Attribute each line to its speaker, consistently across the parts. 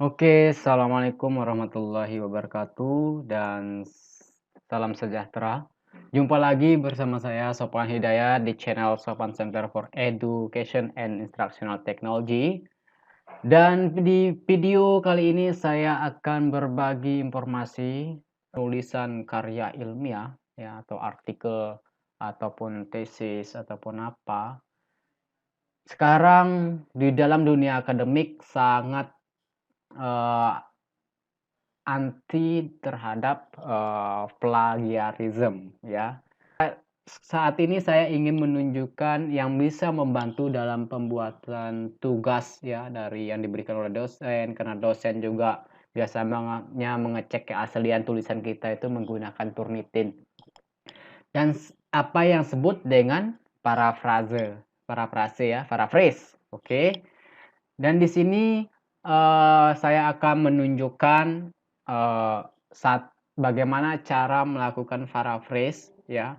Speaker 1: Oke, assalamualaikum warahmatullahi wabarakatuh dan salam sejahtera. Jumpa lagi bersama saya Sopwan Hidayat di channel Sopwan Center for Education and Instructional Technology. Dan di video kali ini saya akan berbagi informasi tulisan karya ilmiah ya atau artikel ataupun tesis ataupun apa. Sekarang di dalam dunia akademik sangat eh, anti terhadap, plagiarism ya. Saat ini saya ingin menunjukkan yang bisa membantu dalam pembuatan tugas ya dari yang diberikan oleh dosen, karena dosen juga biasanya mengecek keaslian tulisan kita itu menggunakan Turnitin. Dan apa yang disebut dengan parafrase ya, paraphrase, oke. Dan di sini, saya akan menunjukkan, eee, bagaimana cara melakukan paraphrase ya,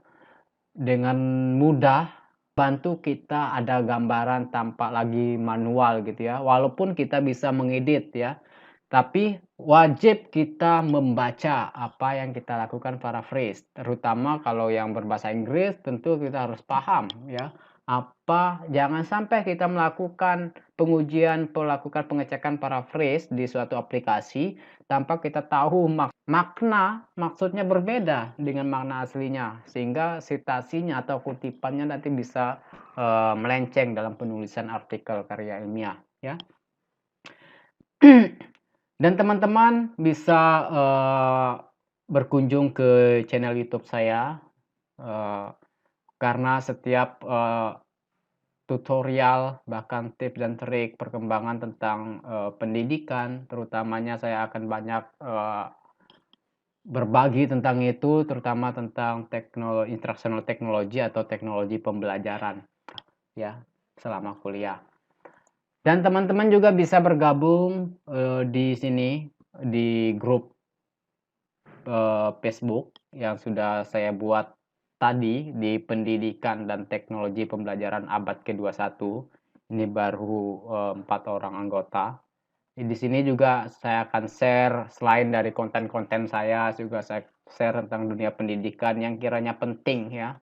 Speaker 1: dengan mudah, bantu kita ada gambaran tanpa lagi manual gitu ya. Walaupun kita bisa mengedit ya, tapi wajib kita membaca apa yang kita lakukan paraphrase, terutama kalau yang berbahasa Inggris tentu kita harus paham ya, jangan sampai kita melakukan melakukan pengecekan paraphrase di suatu aplikasi tanpa kita tahu makna, maksudnya berbeda dengan makna aslinya, sehingga sitasinya atau kutipannya nanti bisa, melenceng dalam penulisan artikel karya ilmiah ya. Dan teman-teman bisa, berkunjung ke channel YouTube saya, eee, karena setiap, tutorial, bahkan tips dan trik perkembangan tentang, pendidikan, terutamanya saya akan banyak, berbagi tentang itu, terutama tentang instructional technology atau teknologi pembelajaran, ya, selama kuliah. Dan teman-teman juga bisa bergabung, di sini, di grup Facebook yang sudah saya buat tadi di Pendidikan dan Teknologi Pembelajaran Abad ke-21. Ini baru, 4 orang anggota. Di sini juga saya akan share selain dari konten-konten saya juga saya share tentang dunia pendidikan yang kiranya penting ya.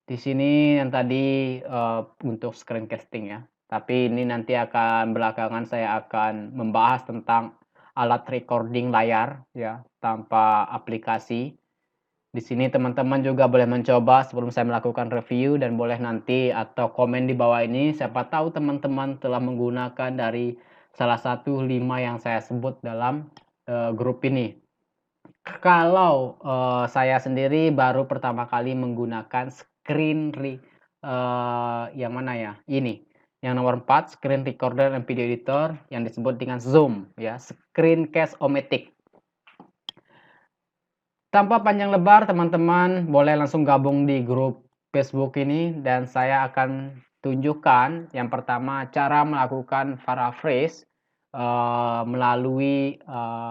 Speaker 1: Di sini yang tadi, untuk screencasting ya, tapi ini nanti belakangan saya akan membahas tentang alat recording layar ya, tanpa aplikasi. Di sini teman-teman juga boleh mencoba sebelum saya melakukan review dan boleh nanti atau komen di bawah ini, siapa tahu teman-teman telah menggunakan dari salah satu 5 yang saya sebut dalam, grup ini. Kalau, saya sendiri baru pertama kali menggunakan yang mana ya? Ini, yang nomor 4, screen recorder and video editor yang disebut dengan Zoom ya, Screencast-O-Matic. Tanpa panjang lebar teman-teman boleh langsung gabung di grup Facebook ini dan saya akan tunjukkan yang pertama cara melakukan paraphrase, melalui,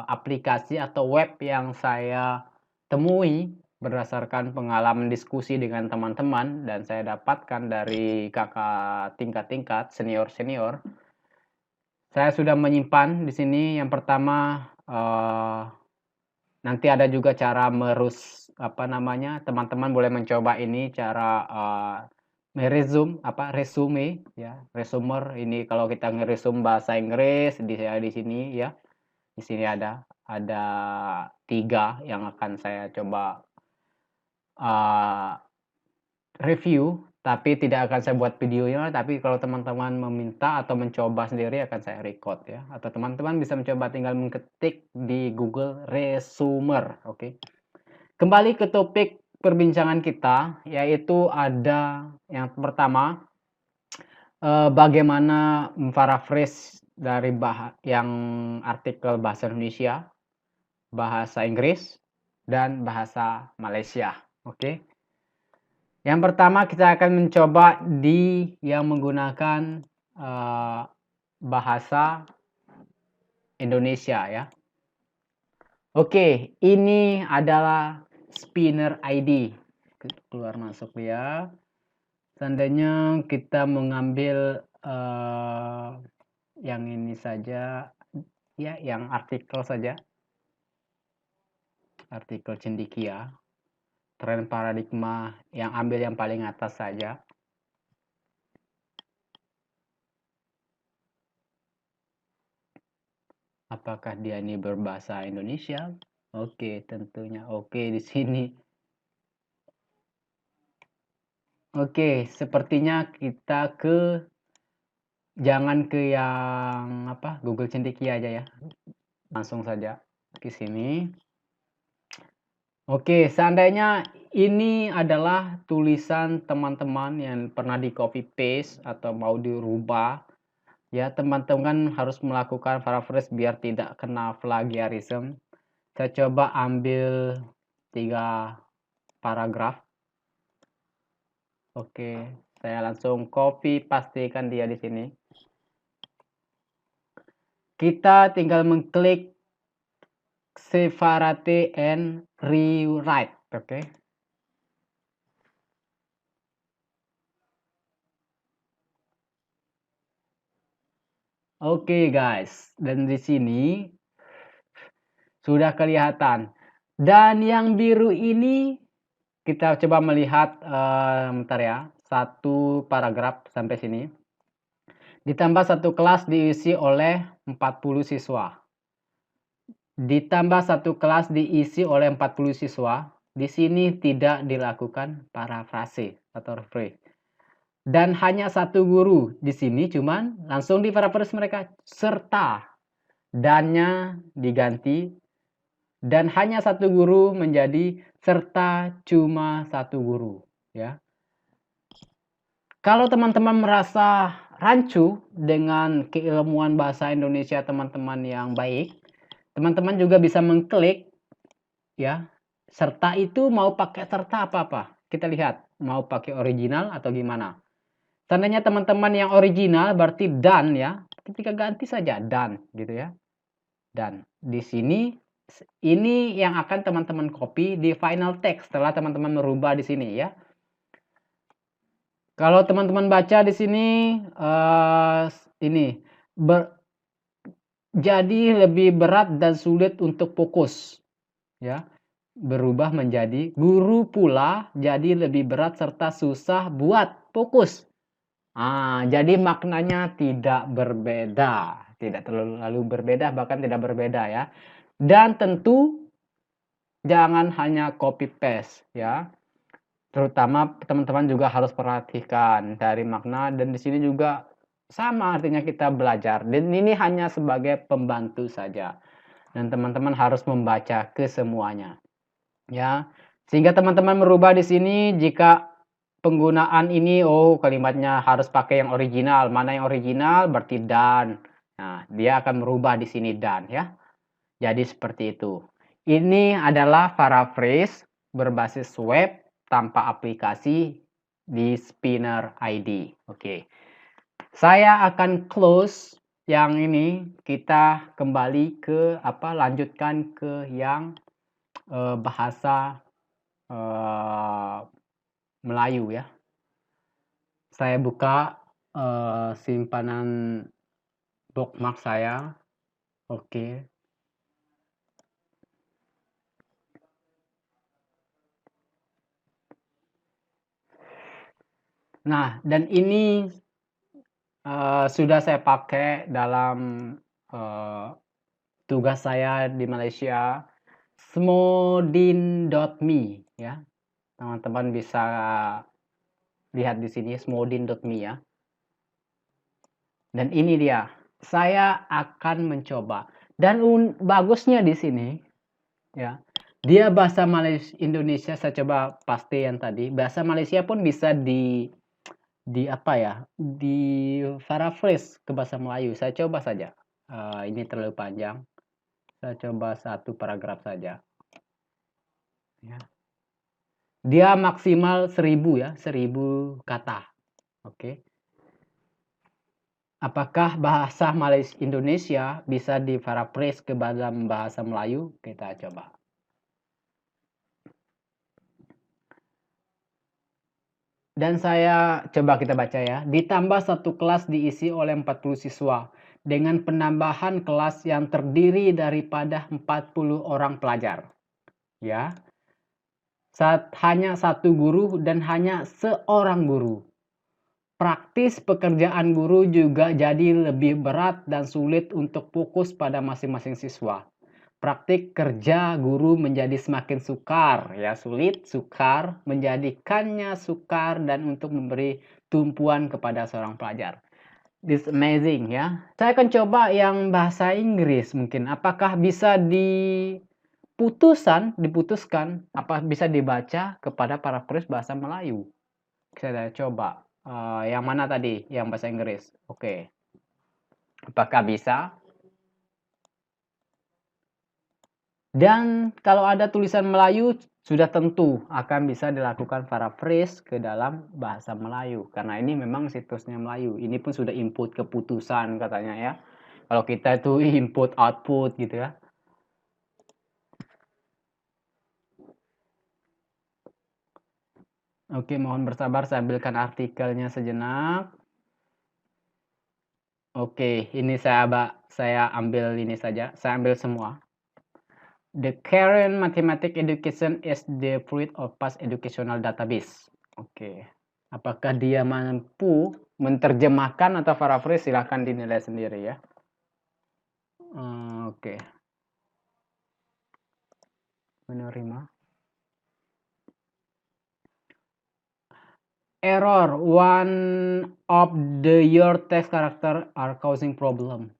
Speaker 1: aplikasi atau web yang saya temui berdasarkan pengalaman diskusi dengan teman-teman dan saya dapatkan dari kakak tingkat-tingkat, senior-senior. Saya sudah menyimpan di sini yang pertama, nanti ada juga cara apa namanya, teman-teman boleh mencoba ini cara, resume ya, resumer ini kalau kita ngeresum bahasa Inggris di sini ya, di sini ada 3 yang akan saya coba, eee, review, tapi tidak akan saya buat videonya, tapi kalau teman-teman meminta atau mencoba sendiri akan saya record ya, atau teman-teman bisa mencoba tinggal mengetik di Google Resumer, oke. Kembali ke topik perbincangan kita, yaitu ada yang pertama, bagaimana memparaphrase dari yang artikel bahasa Indonesia, bahasa Inggris, dan bahasa Malaysia, oke. Yang pertama kita akan mencoba yang menggunakan, bahasa Indonesia ya. Oke, ini adalah spinner ID. Keluar masuk dia. Seandainya kita mengambil, yang ini saja, ya, yang artikel saja, artikel cendekia, tren paradigma yang ambil yang paling atas saja. Apakah dia ini berbahasa Indonesia? Oke, tentunya oke di sini. Oke, sepertinya kita jangan ke yang apa, Google Cendekia aja ya. Langsung saja ke sini. Oke, seandainya ini adalah tulisan teman-teman yang pernah di copy paste atau mau dirubah, ya teman-teman harus melakukan paraphrase biar tidak kena plagiarism. Saya coba ambil 3 paragraf. Oke, saya langsung copy pastikan dia di sini. Kita tinggal mengklik separate and rewrite, oke. Oke guys, dan di sini sudah kelihatan. Dan yang biru ini kita coba melihat bentar ya, 1 paragraf sampai sini. Ditambah 1 kelas diisi oleh 40 siswa. Ditambah 1 kelas diisi oleh 40 siswa. Di sini tidak dilakukan parafrase atau rephrase. Dan hanya 1 guru. Di sini cuman langsung diparafrase mereka serta dannya diganti dan hanya 1 guru menjadi serta cuma 1 guru, ya. Kalau teman-teman merasa rancu dengan keilmuan bahasa Indonesia teman-teman yang baik, teman-teman juga bisa mengklik ya. Serta itu mau pakai serta apa-apa. Kita lihat mau pakai original atau gimana. Seandainya teman-teman yang original berarti dan ya. Ketika ganti saja dan gitu ya. Dan di sini ini yang akan teman-teman copy di final text setelah teman-teman merubah di sini ya. Kalau teman-teman baca di sini ini jadi lebih berat dan sulit untuk fokus ya. Berubah menjadi guru pula jadi lebih berat serta susah buat fokus. Jadi maknanya tidak berbeda, tidak terlalu berbeda bahkan tidak berbeda ya. Dan tentu jangan hanya copy paste ya. Terutama teman-teman juga harus perhatikan dari makna dan di sini juga sama artinya kita belajar. Dan ini hanya sebagai pembantu saja. Dan teman-teman harus membaca kesemuanya. Ya. Sehingga teman-teman merubah di sini jika penggunaan ini kalimatnya harus pakai yang original. Mana yang original berarti dan. Nah, dia akan merubah di sini dan ya. Jadi seperti itu. Ini adalah paraphrase berbasis web tanpa aplikasi di Spinner ID. Oke. Saya akan close yang ini, kita kembali ke lanjutkan ke yang bahasa Melayu ya. Saya buka simpanan bookmark saya. Oke. Nah, dan ini sudah saya pakai dalam tugas saya di Malaysia, smodin.me ya. Teman-teman bisa lihat di sini smodin.me ya. Dan ini dia. Saya akan mencoba. Dan bagusnya di sini ya. Dia bahasa Malaysia Indonesia, saya coba paste yang tadi. Bahasa Malaysia pun bisa di paraphrase ke bahasa Melayu. Saya coba saja. Ini terlalu panjang. Saya coba 1 paragraf saja. Ya. Dia maksimal 1000 ya, 1000 kata. Oke. Apakah bahasa Malaysia Indonesia bisa diparaphrase ke dalam bahasa Melayu? Kita coba. Dan kita baca ya. Ditambah satu kelas diisi oleh 40 siswa dengan penambahan kelas yang terdiri daripada 40 orang pelajar. Ya. Hanya satu guru dan hanya seorang guru. Praktis pekerjaan guru juga jadi lebih berat dan sulit untuk fokus pada masing-masing siswa. Praktik kerja guru menjadi semakin sukar, ya sulit, sukar, menjadikannya sukar dan untuk memberi tumpuan kepada seorang pelajar. This amazing ya. Saya akan coba yang bahasa Inggris mungkin. Apakah bisa diputuskan, apa bisa dibaca kepada paraphrase bahasa Melayu? Saya coba. Yang mana tadi? Yang bahasa Inggris. Oke. Apakah bisa? Dan kalau ada tulisan Melayu, sudah tentu akan bisa dilakukan paraphrase ke dalam bahasa Melayu. Karena ini memang situsnya Melayu. Ini pun sudah input keputusan katanya ya. Kalau kita itu input output gitu ya. Oke, mohon bersabar, saya ambilkan artikelnya sejenak. Oke, ini saya ambil ini saja. Saya ambil semua. The current mathematics education is the fruit of past educational database. Oke. Apakah dia mampu menerjemahkan atau paraphrase? Silahkan dinilai sendiri ya. Oke. Menerima. Error. One of your text character are causing problem.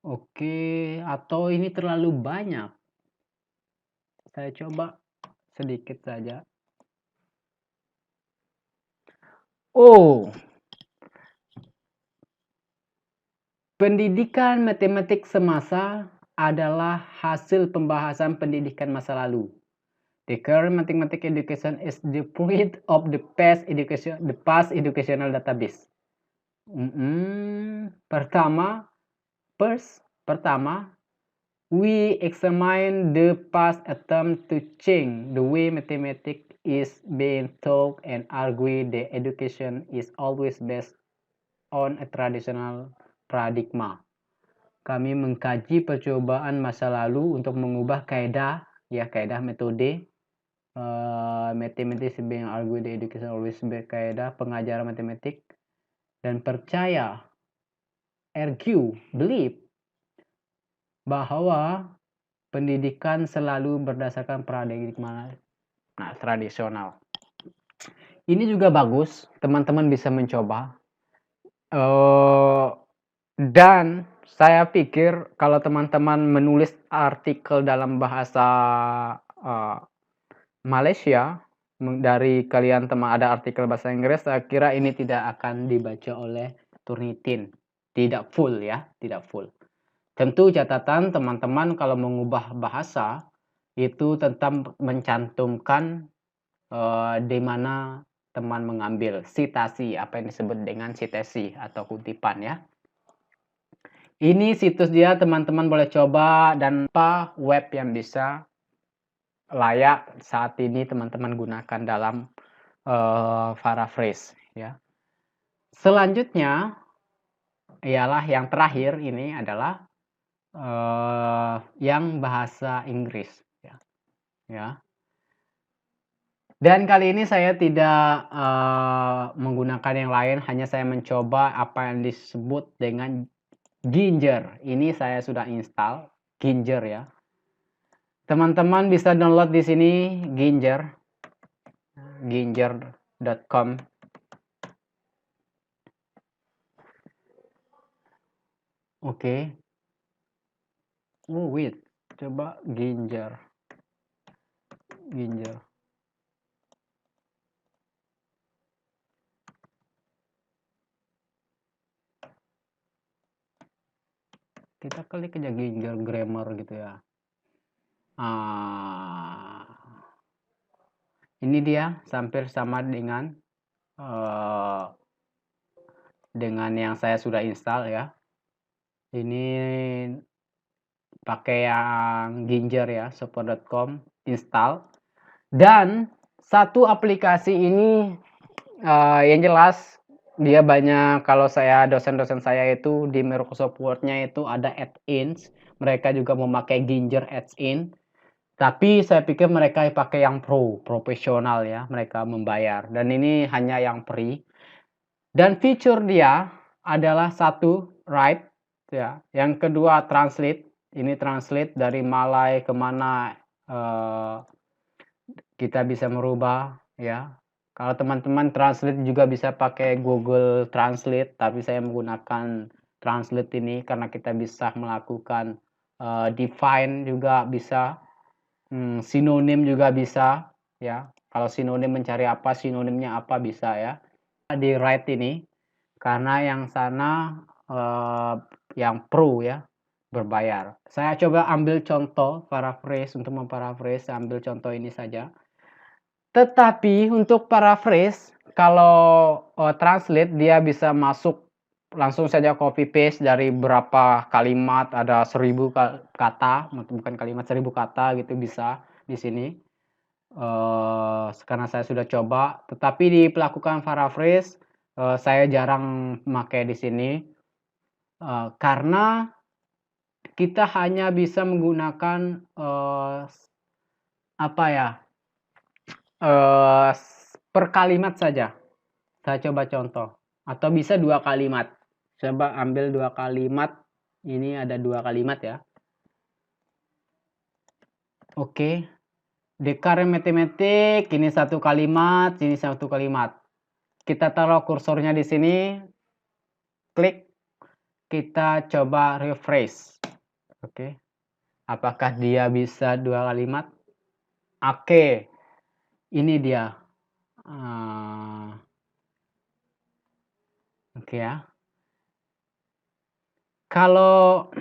Speaker 1: Oke. Atau ini terlalu banyak. Saya coba sedikit saja. Oh. Pendidikan matematik semasa adalah hasil pembahasan pendidikan masa lalu. The current mathematics education is the fruit of the past educational database. Pertama, we examine the past attempt to change the way mathematics is being taught and argue the education is always based on a traditional paradigma. Kami mengkaji percobaan masa lalu untuk mengubah kaidah metode mathematics being argued the education always based kaidah pengajaran matematik dan believe bahwa pendidikan selalu berdasarkan paradigma tradisional. Ini juga bagus, teman-teman bisa mencoba. Dan saya pikir kalau teman-teman menulis artikel dalam bahasa Malaysia, dari kalian teman ada artikel bahasa Inggris, saya kira ini tidak akan dibaca oleh Turnitin. Tidak full ya, tidak full. Tentu catatan teman-teman kalau mengubah bahasa itu tetap mencantumkan di mana teman mengambil citasi, apa yang disebut dengan citasi atau kutipan ya. Ini situs dia, teman-teman boleh coba, dan apa web yang bisa layak saat ini teman-teman gunakan dalam paraphrase ya. Selanjutnya ialah yang terakhir, ini adalah yang bahasa Inggris ya. Dan kali ini saya tidak menggunakan yang lain, hanya saya mencoba apa yang disebut dengan Ginger. Ini saya sudah install Ginger ya. Teman-teman bisa download di sini ginger.com. Oke. Oh wait, coba Ginger. Kita klik aja Ginger Grammar gitu ya. Ini dia hampir sama dengan yang saya sudah install ya. Ini pakai yang Ginger ya, support.com install. Dan satu aplikasi ini Yang jelas dia banyak, kalau saya dosen-dosen saya itu di Microsoft Word-nya itu ada add-ins, mereka juga memakai Ginger add-in, tapi saya pikir mereka pakai yang profesional ya, mereka membayar dan ini hanya yang free. Dan fitur dia adalah satu, write ya, yang kedua translate, ini translate dari Malay ke mana, kita bisa merubah ya. Kalau teman-teman translate juga bisa pakai Google Translate, tapi saya menggunakan translate ini karena kita bisa melakukan, define juga bisa, sinonim juga bisa ya. Kalau sinonim mencari apa, sinonimnya apa bisa ya. Di write ini karena yang sana, yang pro ya, berbayar. Saya coba ambil contoh paraphrase, untuk memparaphrase, saya ambil contoh ini saja. Tetapi untuk paraphrase, kalau, translate dia bisa masuk langsung saja copy paste dari berapa kalimat, ada 1000 kata, bukan kalimat, 1000 kata gitu bisa di sini. Karena saya sudah coba, tetapi di pelakukan paraphrase, saya jarang pakai di sini, karena kita hanya bisa menggunakan, apa ya, per kalimat saja. Saya coba contoh, atau bisa 2 kalimat. Coba ambil 2 kalimat, ini ada 2 kalimat ya. Oke, the current mathematics, ini 1 kalimat, ini 1 kalimat. Kita taruh kursornya di sini, klik, kita coba refresh. Oke, apakah dia bisa 2 kalimat? Oke, ini dia. Oke ya. Kalau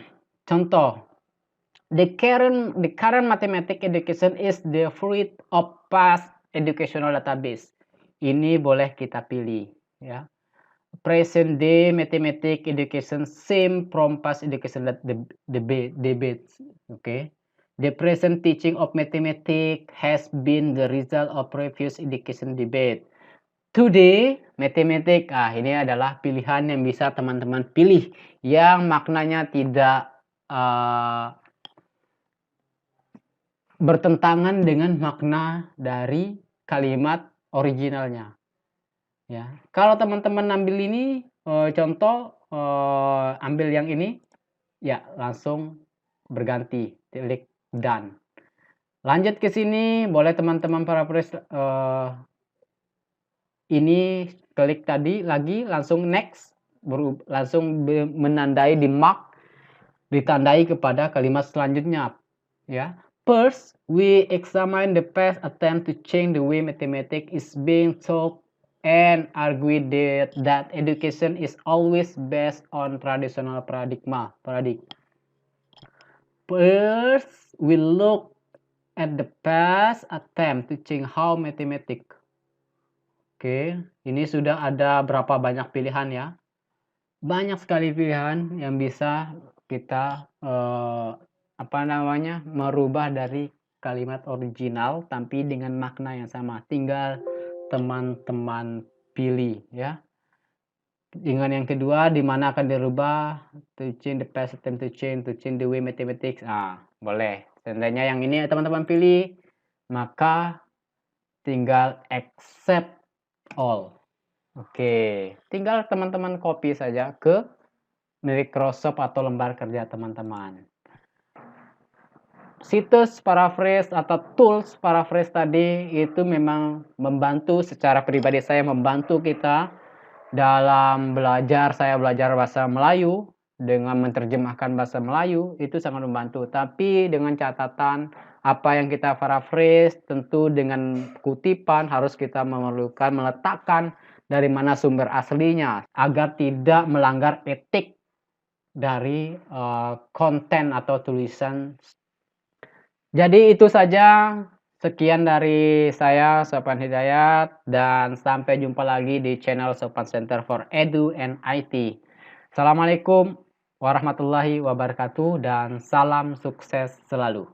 Speaker 1: contoh, the current mathematics education is the fruit of past educational database. Ini boleh kita pilih ya. Present day mathematics education same from past education debates. Okay. The present teaching of mathematics has been the result of previous education debate. Today mathematics, ini adalah pilihan yang bisa teman-teman pilih yang maknanya tidak, bertentangan dengan makna dari kalimat originalnya ya. Kalau teman-teman ambil ini, contoh, ambil yang ini, ya langsung berganti, klik done. Lanjut ke sini, boleh teman-teman paraphrase, ini klik tadi lagi, langsung next, langsung menandai di mark, ditandai kepada kalimat selanjutnya ya. First, we examine the past attempt to change the way mathematics is being taught and argue that education is always based on traditional paradigm. First, we look at the past attempt to change how mathematics. Oke, ini sudah ada berapa banyak pilihan ya? Banyak sekali pilihan yang bisa kita, merubah dari kalimat original tapi dengan makna yang sama. Tinggal teman-teman pilih ya. Dengan yang kedua, di mana akan dirubah, to change the past attempt to change the way mathematics. Boleh. Seandainya yang ini teman-teman pilih, maka tinggal accept all. Oke, tinggal teman-teman copy saja ke Microsoft atau lembar kerja teman-teman. Situs paraphrase atau tools paraphrase tadi itu memang membantu, secara pribadi saya membantu kita dalam belajar. Saya belajar bahasa Melayu, dengan menerjemahkan bahasa Melayu itu sangat membantu. Tapi dengan catatan, apa yang kita paraphrase tentu dengan kutipan harus kita memerlukan meletakkan dari mana sumber aslinya agar tidak melanggar etik dari konten atau tulisan. Jadi itu saja, sekian dari saya Sofan Hidayat, dan sampai jumpa lagi di channel Sofan Center for Edu and IT. Assalamualaikum warahmatullahi wabarakatuh dan salam sukses selalu.